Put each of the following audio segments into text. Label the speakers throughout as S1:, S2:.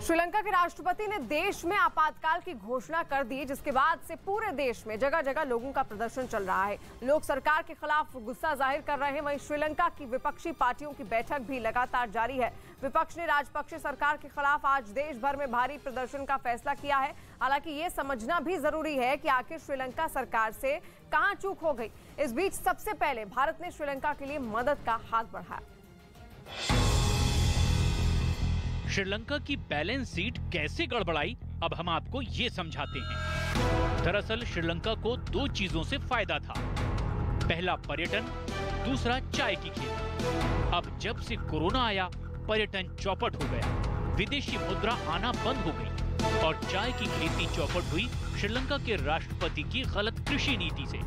S1: श्रीलंका के राष्ट्रपति ने देश में आपातकाल की घोषणा कर दी, जिसके बाद से पूरे देश में जगह जगह लोगों का प्रदर्शन चल रहा है। लोग सरकार के खिलाफ गुस्सा जाहिर कर रहे हैं। वहीं श्रीलंका की विपक्षी पार्टियों की बैठक भी लगातार जारी है। विपक्ष ने राजपक्षे सरकार के खिलाफ आज देश भर में भारी प्रदर्शन का फैसला किया है। हालांकि ये समझना भी जरूरी है कि आखिर श्रीलंका सरकार से कहां चूक हो गई। इस बीच सबसे पहले भारत ने श्रीलंका के लिए मदद का हाथ बढ़ाया।
S2: श्रीलंका की बैलेंस शीट कैसे गड़बड़ाई, अब हम आपको ये समझाते हैं। दरअसल श्रीलंका को दो चीजों से फायदा था। पहला पर्यटन, दूसरा चाय की खेती। अब जब से कोरोना आया, पर्यटन चौपट हो गया, विदेशी मुद्रा आना बंद हो गई और चाय की खेती चौपट हुई श्रीलंका के राष्ट्रपति की गलत कृषि नीति से।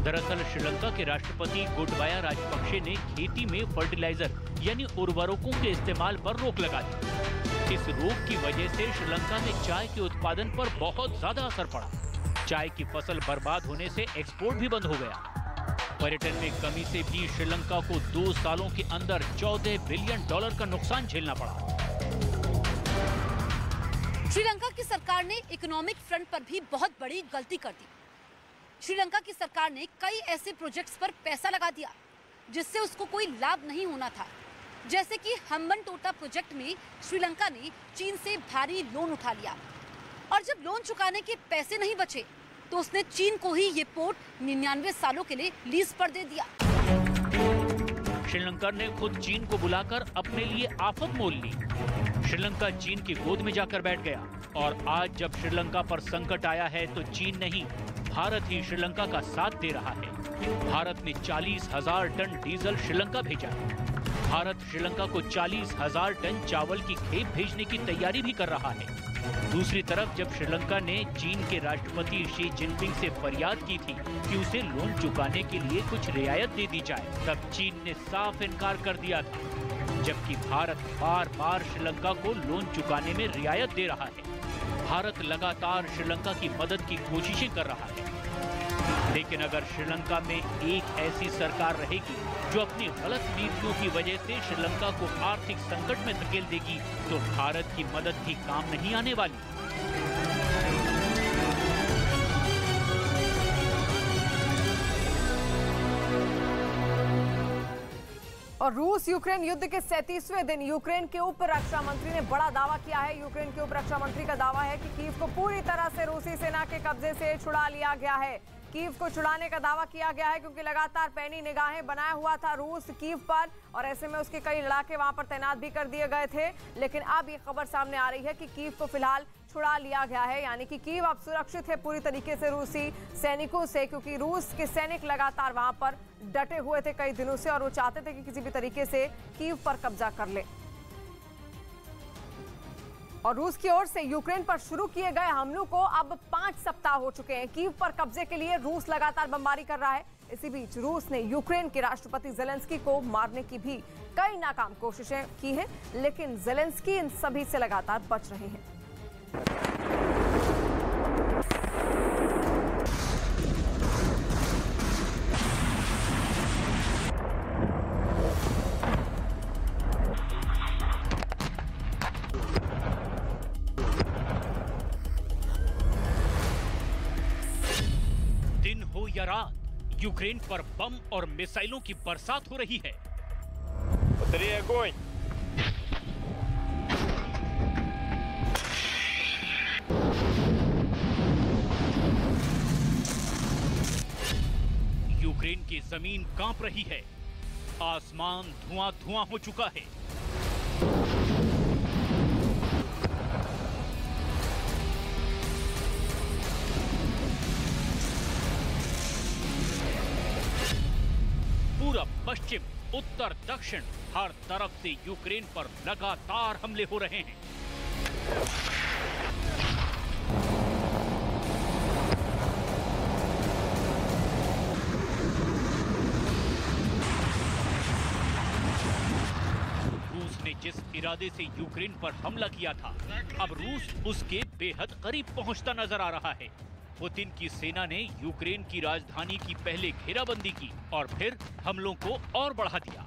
S2: दरअसल श्रीलंका के राष्ट्रपति गोटबाया राजपक्षे ने खेती में फर्टिलाइजर यानी उर्वरकों के इस्तेमाल पर रोक लगा दी। इस रोक की वजह से श्रीलंका में चाय के उत्पादन पर बहुत ज्यादा असर पड़ा। चाय की फसल बर्बाद होने से एक्सपोर्ट भी बंद हो गया। पर्यटन में कमी से भी श्रीलंका को 2 सालों के अंदर $14 बिलियन का नुकसान झेलना पड़ा।
S3: श्रीलंका की सरकार ने इकोनॉमिक फ्रंट पर भी बहुत बड़ी गलती कर दी। श्रीलंका की सरकार ने कई ऐसे प्रोजेक्ट्स पर पैसा लगा दिया जिससे उसको कोई लाभ नहीं होना था। जैसे कि हम्बनटोटा प्रोजेक्ट में श्रीलंका ने चीन से भारी लोन उठा लिया और जब लोन चुकाने के पैसे नहीं बचे तो उसने चीन को ही ये पोर्ट 99 सालों के लिए लीज पर दे दिया।
S2: श्रीलंका ने खुद चीन को बुलाकर अपने लिए आफत मोल ली। श्रीलंका चीन की गोद में जाकर बैठ गया और आज जब श्रीलंका पर संकट आया है तो चीन नहीं, भारत ही श्रीलंका का साथ दे रहा है। भारत ने 40,000 टन डीजल श्रीलंका भेजा। भारत श्रीलंका को 40,000 टन चावल की खेप भेजने की तैयारी भी कर रहा है। दूसरी तरफ जब श्रीलंका ने चीन के राष्ट्रपति शी जिनपिंग से फरियाद की थी कि उसे लोन चुकाने के लिए कुछ रियायत दे दी जाए, तब चीन ने साफ इनकार कर दिया था। जबकि भारत बार बार श्रीलंका को लोन चुकाने में रियायत दे रहा है। भारत लगातार श्रीलंका की मदद की कोशिशें कर रहा है। लेकिन अगर श्रीलंका में एक ऐसी सरकार रहेगी जो अपनी गलत नीतियों की वजह से श्रीलंका को आर्थिक संकट में धकेल देगी तो भारत की मदद भी काम नहीं आने वाली।
S1: और रूस यूक्रेन युद्ध के 37वें दिन यूक्रेन के उप रक्षा मंत्री ने बड़ा दावा किया है। यूक्रेन के उप रक्षा मंत्री का दावा है कि कीव को पूरी तरह से रूसी सेना के कब्जे से छुड़ा लिया गया है। कीव को छुड़ाने का दावा किया गया है क्योंकि लगातार पैनी निगाहें बनाया हुआ था रूस कीव पर और ऐसे में उसके कई लड़ाके वहां पर तैनात भी कर दिए गए थे। लेकिन अब ये खबर सामने आ रही है कि कीव को फिलहाल छुड़ा लिया गया है, यानी कि कीव अब सुरक्षित है पूरी तरीके से रूसी सैनिकों से, क्योंकि रूस के सैनिक लगातार वहां पर डटे हुए थे कई दिनों से और वो चाहते थे कि किसी भी तरीके से कीव पर कब्जा कर ले। और रूस की ओर से यूक्रेन पर शुरू किए गए हमलों को अब 5 सप्ताह हो चुके हैं। कीव पर कब्जे के लिए रूस लगातार बमबारी कर रहा है। इसी बीच रूस ने यूक्रेन के राष्ट्रपति जेलेंस्की को मारने की भी कई नाकाम कोशिशें की हैं, लेकिन जेलेंस्की इन सभी से लगातार बच रहे हैं।
S2: दिन हो या रात, यूक्रेन पर बम और मिसाइलों की बरसात हो रही है। यूक्रेन की जमीन कांप रही है। आसमान धुआं-धुआं हो चुका है। पूरब, पश्चिम, उत्तर, दक्षिण हर तरफ से यूक्रेन पर लगातार हमले हो रहे हैं। रूस ने जिस इरादे से यूक्रेन पर हमला किया था, अब रूस उसके बेहद करीब पहुंचता नजर आ रहा है। पुतिन की सेना ने यूक्रेन की राजधानी की पहले घेराबंदी की और फिर हमलों को और बढ़ा दिया।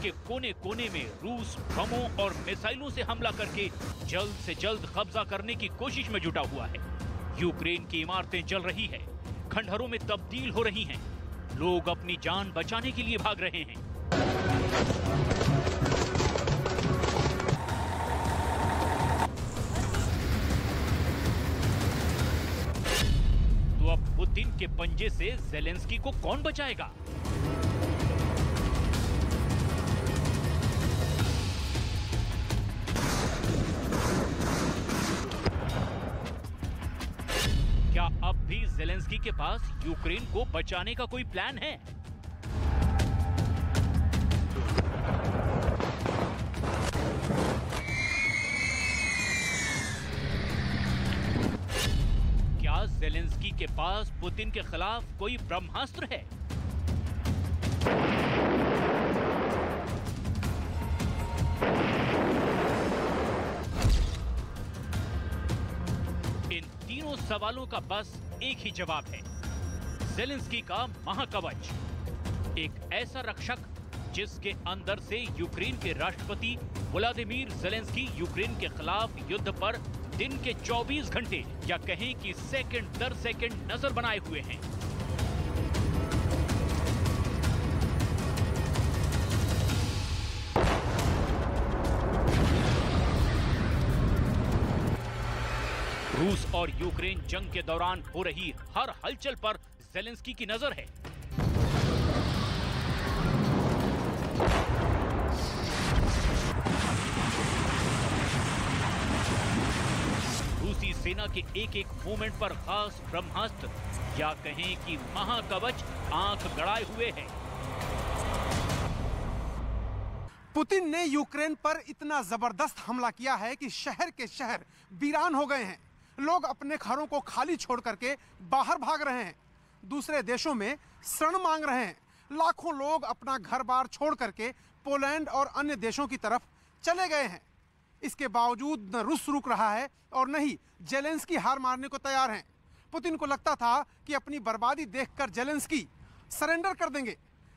S2: के कोने कोने में रूस बमों और मिसाइलों से हमला करके जल्द से जल्द कब्जा करने की कोशिश में जुटा हुआ है। यूक्रेन की इमारतें जल रही है, खंडहरों में तब्दील हो रही हैं, लोग अपनी जान बचाने के लिए भाग रहे हैं। तो अब पुतिन के पंजे से ज़ेलेंस्की को कौन बचाएगा? क्या अब भी ज़ेलेंस्की के पास यूक्रेन को बचाने का कोई प्लान है? क्या ज़ेलेंस्की के पास पुतिन के खिलाफ कोई ब्रह्मास्त्र है? इन तीनों सवालों का बस एक ही जवाब है, ज़ेलेंस्की का महाकवच, एक ऐसा रक्षक जिसके अंदर से यूक्रेन के राष्ट्रपति व्लादिमीर ज़ेलेंस्की यूक्रेन के खिलाफ युद्ध पर दिन के 24 घंटे या कहें कि सेकंड दर सेकंड नजर बनाए हुए हैं। रूस और यूक्रेन जंग के दौरान हो रही हर हलचल पर ज़ेलेंस्की की नजर है। रूसी सेना के एक एक मूवमेंट पर खास ब्रह्मास्त्र या कहें कि महाकवच आंख गड़ाए हुए है।
S4: पुतिन ने यूक्रेन पर इतना जबरदस्त हमला किया है कि शहर के शहर वीरान हो गए हैं। लोग अपने घरों को खाली छोड़ करके बाहर भाग रहे हैं, दूसरे देशों में शरण मांग रहे हैं। लाखों लोग अपना घर बार छोड़ करके पोलैंड और अन्य देशों की तरफ चले गए हैं। इसके बावजूद न रूस रुक रहा है और न ही ज़ेलेंस्की हार मारने को तैयार हैं। पुतिन को लगता था कि अपनी बर्बादी देखकर ज़ेलेंस्की सरेंडर कर देंगे,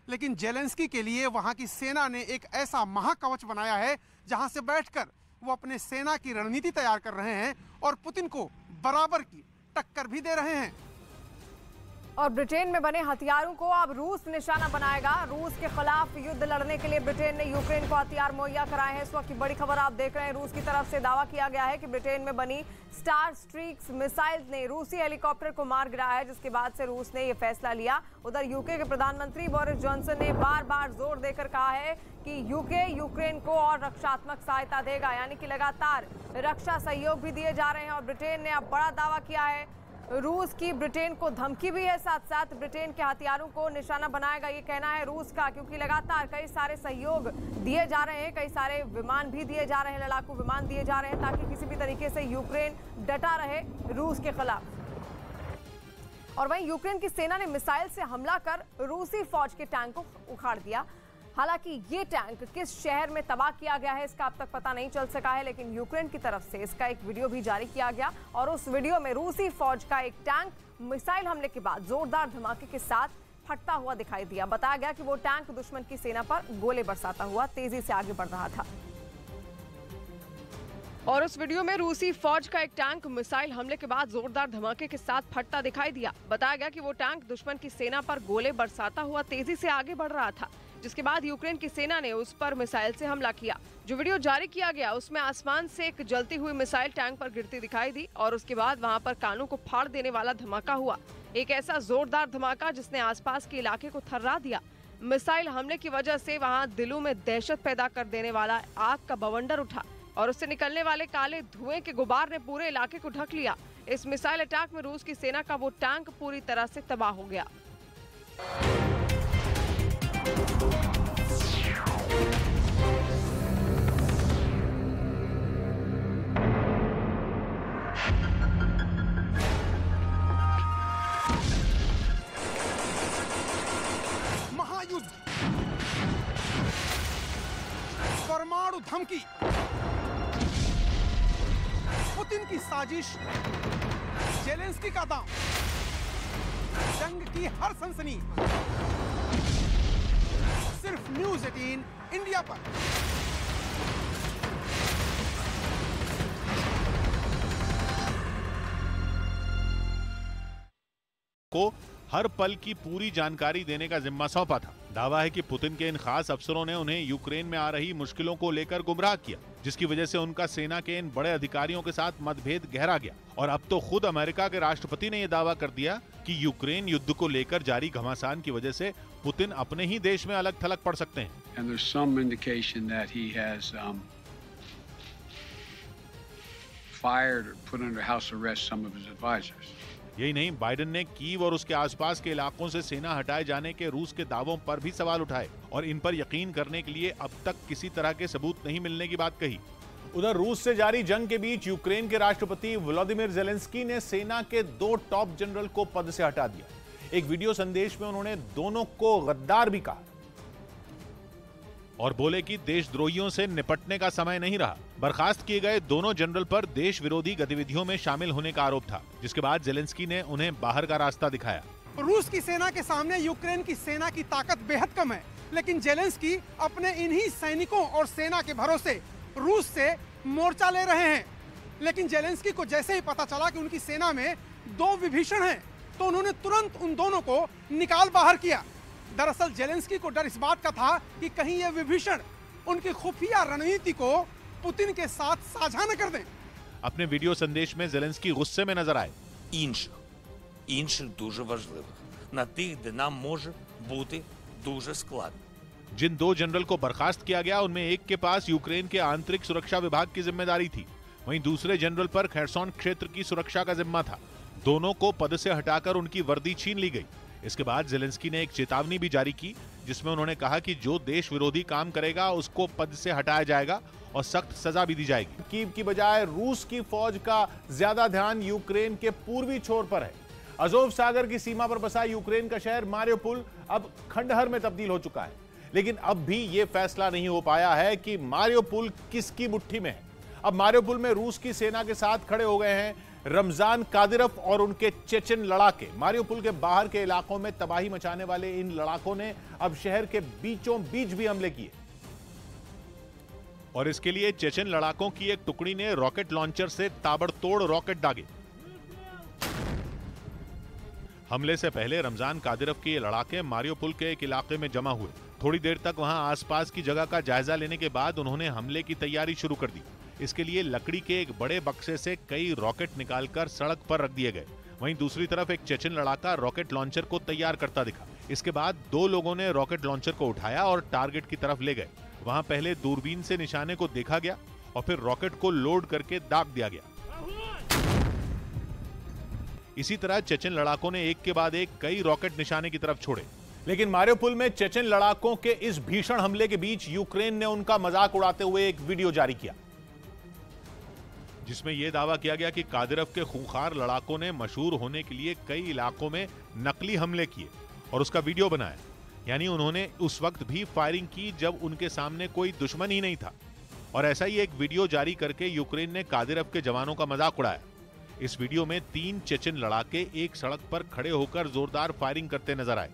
S4: लेकिन ज़ेलेंस्की के लिए वहां की सेना ने एक ऐसा महाकवच बनाया है जहां से बैठकर वो अपने सेना की रणनीति तैयार कर रहे हैं और पुतिन को बराबर की टक्कर भी दे रहे हैं।
S1: और ब्रिटेन में बने हथियारों को अब रूस निशाना बनाएगा। रूस के खिलाफ युद्ध लड़ने के लिए ब्रिटेन ने यूक्रेन को हथियार मुहैया कराए हैं। इस वक्त की बड़ी खबर आप देख रहे हैं। रूस की तरफ से दावा किया गया है कि ब्रिटेन में बनी स्टार स्ट्रीक्स मिसाइल ने रूसी हेलीकॉप्टर को मार गिराया है, जिसके बाद से रूस ने यह फैसला लिया। उधर यूके के प्रधानमंत्री बोरिस जॉनसन ने बार बार जोर देकर कहा है कि यूके यूक्रेन को और रक्षात्मक सहायता देगा, यानी कि लगातार रक्षा सहयोग भी दिए जा रहे हैं। और ब्रिटेन ने अब बड़ा दावा किया है, रूस की ब्रिटेन को धमकी भी है, साथ साथ ब्रिटेन के हथियारों को निशाना बनाएगा, ये कहना है रूस का, क्योंकि लगातार कई सारे सहयोग दिए जा रहे हैं, कई सारे विमान भी दिए जा रहे हैं, लड़ाकू विमान दिए जा रहे हैं, ताकि किसी भी तरीके से यूक्रेन डटा रहे रूस के खिलाफ। और वहीं यूक्रेन की सेना ने मिसाइल से हमला कर रूसी फौज के टैंक को उखाड़ दिया। हालांकि ये टैंक किस शहर में तबाह किया गया है इसका अब तक पता नहीं चल सका है, लेकिन यूक्रेन की तरफ से इसका एक वीडियो भी जारी किया गया और उस वीडियो में रूसी फौज का एक टैंक मिसाइल हमले के बाद जोरदार धमाके के साथ फटता हुआ दिखाई दिया। बताया गया कि वो टैंक दुश्मन की सेना पर गोले बरसाता हुआ तेजी से आगे बढ़ रहा था। और उस वीडियो में रूसी फौज का एक टैंक मिसाइल हमले के बाद जोरदार धमाके के साथ फटता दिखाई दिया। बताया गया कि वो टैंक दुश्मन की सेना पर गोले बरसाता हुआ तेजी से आगे बढ़ रहा था, जिसके बाद यूक्रेन की सेना ने उस पर मिसाइल से हमला किया। जो वीडियो जारी किया गया उसमें आसमान से एक जलती हुई मिसाइल टैंक पर गिरती दिखाई दी और उसके बाद वहां पर कानों को फाड़ देने वाला धमाका हुआ। एक ऐसा जोरदार धमाका जिसने आसपास के इलाके को थर्रा दिया। मिसाइल हमले की वजह से वहां दिलों में दहशत पैदा कर देने वाला आग का बवंडर उठा और उससे निकलने वाले काले धुएं के गुबार ने पूरे इलाके को ढक लिया। इस मिसाइल अटैक में रूस की सेना का वो टैंक पूरी तरह से तबाह हो गया।
S4: महायुद्ध, परमाणु धमकी, पुतिन की साजिश, ज़ेलेंस्की का दांव, जंग की हर सनसनी सिर्फ न्यूज़ 18 इंडिया पर।
S5: को हर पल की पूरी जानकारी देने का जिम्मा सौंपा था। दावा है कि पुतिन के इन खास अफसरों ने उन्हें यूक्रेन में आ रही मुश्किलों को लेकर गुमराह किया, जिसकी वजह से उनका सेना के इन बड़े अधिकारियों के साथ मतभेद गहरा गया। और अब तो खुद अमेरिका के राष्ट्रपति ने यह दावा कर दिया कि यूक्रेन युद्ध को लेकर जारी घमासान की वजह से पुतिन अपने ही देश में अलग थलग पड़ सकते हैं।
S6: And there's some indication that he has fired or put under house arrest some of his advisors.
S5: यही नहीं, बाइडेन ने कीव और उसके आसपास के इलाकों से सेना हटाए जाने के रूस के दावों पर भी सवाल उठाए और इन पर यकीन करने के लिए अब तक किसी तरह के सबूत नहीं मिलने की बात कही। उधर रूस से जारी जंग के बीच यूक्रेन के राष्ट्रपति व्लादिमीर ज़ेलेंस्की ने सेना के 2 टॉप जनरल को पद से हटा दिया। एक वीडियो संदेश में उन्होंने दोनों को गद्दार भी कहा और बोले कि देशद्रोहियों से निपटने का समय नहीं रहा। बर्खास्त किए गए दोनों जनरल पर देश विरोधी गतिविधियों में शामिल होने का आरोप था, जिसके बाद ज़ेलेंस्की ने उन्हें बाहर का रास्ता दिखाया।
S4: रूस की सेना के सामने यूक्रेन की सेना की ताकत बेहद कम है, लेकिन ज़ेलेंस्की अपने इन्हीं सैनिकों और सेना के भरोसे रूस से मोर्चा ले रहे हैं। लेकिन ज़ेलेंस्की को जैसे ही पता चला कि उनकी सेना में 2 विभीषण हैं, तो उन्होंने तुरंत उन दोनों को निकाल बाहर किया। दरअसल ज़ेलेंस्की को डर इस बात का था कि कहीं ये विभीषण उनकी खुफिया रणनीति को पुतिन के साथ साझा न कर दें।
S5: अपने वीडियो संदेश में ज़ेलेंस्की गुस्से में नजर आए।
S7: інших дуже важливих, на тих, де нам може бути дуже складно.
S5: जिन 2 जनरल को बर्खास्त किया गया उनमें एक के पास यूक्रेन के आंतरिक सुरक्षा विभाग की जिम्मेदारी थी, वहीं दूसरे जनरल पर खेरसोन क्षेत्र की सुरक्षा का जिम्मा था। दोनों को पद से हटाकर उनकी वर्दी छीन ली गई। इसके बाद ज़ेलेंस्की ने एक चेतावनी भी जारी की, जिसमें उन्होंने कहा कि जो देश विरोधी काम करेगा उसको पद से हटाया जाएगा और सख्त सजा भी दी जाएगी। कीव की बजाय रूस की फौज का ज्यादा ध्यान यूक्रेन के पूर्वी छोर पर है। अजोव सागर की सीमा पर बसा यूक्रेन का शहर मारियोपोल अब खंडहर में तब्दील हो चुका है, लेकिन अब भी यह फैसला नहीं हो पाया है कि मारियोपोल किसकी मुट्ठी में है। अब मारियोपोल में रूस की सेना के साथ खड़े हो गए हैं रमजान कादिरोव और उनके चेचन लड़ाके। मारियोपोल के बाहर के इलाकों में तबाही मचाने वाले इन लड़ाकों ने अब शहर के बीचों बीच भी हमले किए और इसके लिए चेचन लड़ाकों की एक टुकड़ी ने रॉकेट लॉन्चर से ताबड़तोड़ रॉकेट दागे। हमले से पहले रमजान कादिरोव के ये लड़ाके मारियोपोल के एक इलाके में जमा हुए। थोड़ी देर तक वहां आसपास की जगह का जायजा लेने के बाद उन्होंने हमले की तैयारी शुरू कर दी। इसके लिए लकड़ी के एक बड़े बक्से से कई रॉकेट निकालकर सड़क पर रख दिए गए। वहीं दूसरी तरफ एक चेचन लड़ाका रॉकेट लॉन्चर को तैयार करता दिखा। इसके बाद 2 लोगों ने रॉकेट लॉन्चर को उठाया और टारगेट की तरफ ले गए। वहां पहले दूरबीन से निशाने को देखा गया और फिर रॉकेट को लोड करके दाग दिया गया। इसी तरह चेचन लड़ाकों ने एक के बाद एक कई रॉकेट निशाने की तरफ छोड़े। लेकिन मारियोपोल में चेचन लड़ाकों के इस भीषण हमले के बीच यूक्रेन ने उनका मजाक उड़ाते हुए एक वीडियो जारी किया, जिसमें यह दावा किया गया कि कादिरोव के खूंखार लड़ाकों ने मशहूर होने के लिए कई इलाकों में नकली हमले किए और उसका वीडियो बनाया। यानी उन्होंने उस वक्त भी फायरिंग की जब उनके सामने कोई दुश्मन ही नहीं था। और ऐसा ही एक वीडियो जारी करके यूक्रेन ने कादिरोव के जवानों का मजाक उड़ाया। इस वीडियो में 3 चेचन लड़ाके एक सड़क पर खड़े होकर जोरदार फायरिंग करते नजर आए।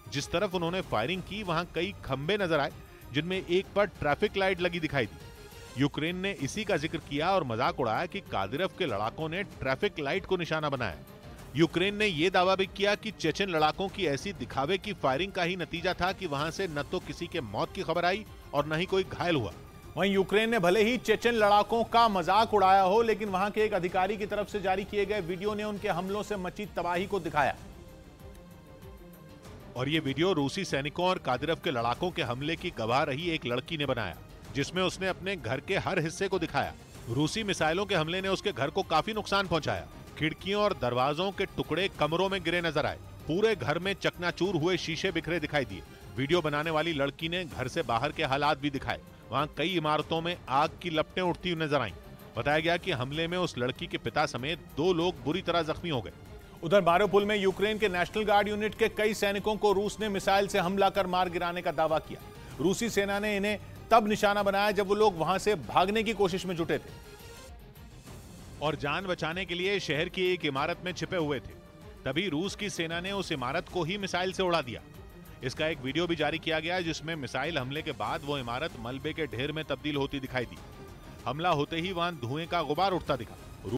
S5: जिस तरफ उन्होंने फायरिंग की वहां कई खंबे नजर आए, जिनमें एक पर ट्रैफिक लाइट लगी दिखाई दी। यूक्रेन ने इसी का जिक्र किया और मजाक उड़ाया कि कादिरोव के लड़ाकों ने ट्रैफिक लाइट को निशाना बनाया। यूक्रेन ने यह दावा भी किया कि चेचन लड़ाकों की ऐसी दिखावे की फायरिंग का ही नतीजा था कि वहां से न तो किसी के मौत की खबर आई और न ही कोई घायल हुआ। वहीं यूक्रेन ने भले ही चेचन लड़ाकों का मजाक उड़ाया हो, लेकिन वहां के एक अधिकारी की तरफ से जारी किए गए वीडियो ने उनके हमलों से मची तबाही को दिखाया। और ये वीडियो रूसी सैनिकों और कादिरोव के लड़ाकों के हमले की गवाह रही एक लड़की ने बनाया, जिसमें उसने अपने घर के हर हिस्से को दिखाया। रूसी मिसाइलों के हमले ने उसके घर को काफी नुकसान पहुंचाया। खिड़कियों और दरवाजों के टुकड़े कमरों में गिरे नजर आए। पूरे घर में चकनाचूर हुए शीशे बिखरे दिखाई दिए। वीडियो बनाने वाली लड़की ने घर से बाहर के हालात भी दिखाए। वहां कई इमारतों में आग की लपटें उठती हुई नजर आईं। बताया गया कि हमले में उस लड़की के पिता समेत 2 लोग बुरी तरह जख्मी हो गए। उधर मारियोपोल में यूक्रेन के नेशनल गार्ड यूनिट के कई सैनिकों को रूस ने मिसाइल से हमला कर मार गिराने का दावा किया। रूसी सेना ने इन्हें तब निशाना बनाया जब वो लोग वहां से भागने की कोशिश में जुटे थे। और जान बचाने के लिए शहर की एक इमारत में छिपे हुए थे। तभी रूस की सेना ने उस इमारत को ही मिसाइल से उड़ा दिया। इसका एक वीडियो भी जारी किया गया जिसमें मिसाइल हमले के बाद वो इमारत मलबे के ढेर में तब्दील होती दिखाई दी। हमला होते ही वहां धुएं का गुबार उठता दिखा।